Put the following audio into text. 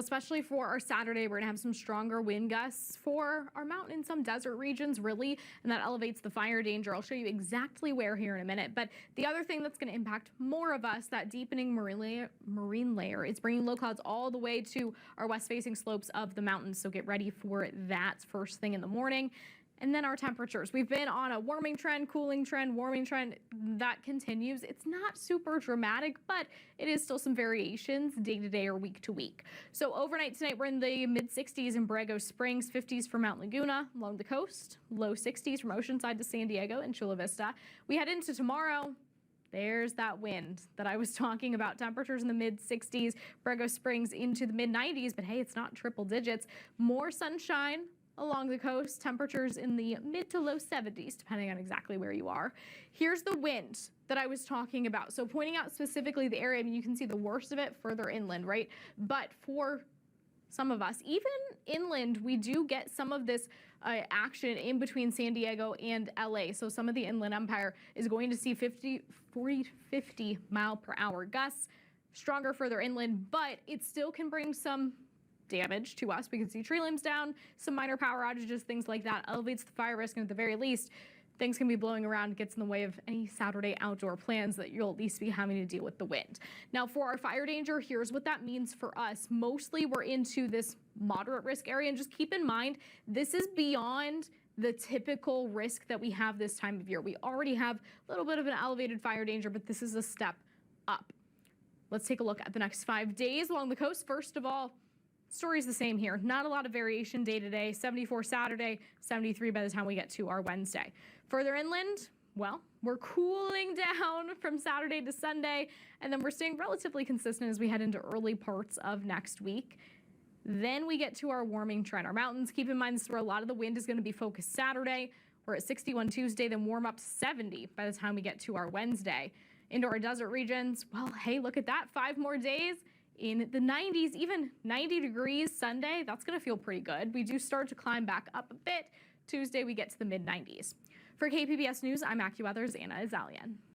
Especially for our Saturday, we're going to have some stronger wind gusts for our mountain and some desert regions, really, and that elevates the fire danger. I'll show you exactly where here in a minute. But the other thing that's going to impact more of us, that deepening marine layer, is bringing low clouds all the way to our west-facing slopes of the mountains. So get ready for that first thing in the morning. And then our temperatures. We've been on a warming trend, cooling trend, warming trend. That continues. It's not super dramatic, but it is still some variations day to day or week to week. So overnight tonight, we're in the mid 60s in Borrego Springs, 50s for Mount Laguna along the coast, low 60s from Oceanside to San Diego and Chula Vista. We head into tomorrow. There's that wind that I was talking about. Temperatures in the mid 60s, Borrego Springs into the mid 90s, but hey, it's not triple digits. More sunshine along the coast, temperatures in the mid to low 70s, depending on exactly where you are. Here's the wind that I was talking about. So pointing out specifically the area, I mean, you can see the worst of it further inland, right? But for some of us, even inland, we do get some of this action in between San Diego and LA. So some of the inland empire is going to see 40 to 50 mile per hour gusts, stronger further inland, but it still can bring some damage to us. We can see tree limbs down, some minor power outages, things like that. Elevates the fire risk, and at the very least, things can be blowing around, gets in the way of any Saturday outdoor plans that you'll at least be having to deal with the wind. Now for our fire danger, here's what that means for us. Mostly we're into this moderate risk area, and just keep in mind, this is beyond the typical risk that we have this time of year. We already have a little bit of an elevated fire danger, but this is a step up. Let's take a look at the next 5 days along the coast. First of all, story's the same here. Not a lot of variation day to day. 74 Saturday, 73 by the time we get to our Wednesday. Further inland, well, we're cooling down from Saturday to Sunday, and then we're staying relatively consistent as we head into early parts of next week. Then we get to our warming trend. Our mountains, keep in mind, this is where a lot of the wind is going to be focused Saturday. We're at 61 Tuesday, then warm up to 70 by the time we get to our Wednesday. Into our desert regions, well, hey, look at that. 5 more days in the 90s, even 90 degrees Sunday. That's going to feel pretty good. We do start to climb back up a bit. Tuesday, we get to the mid 90s. For KPBS News, I'm AccuWeather's Anna Azallion.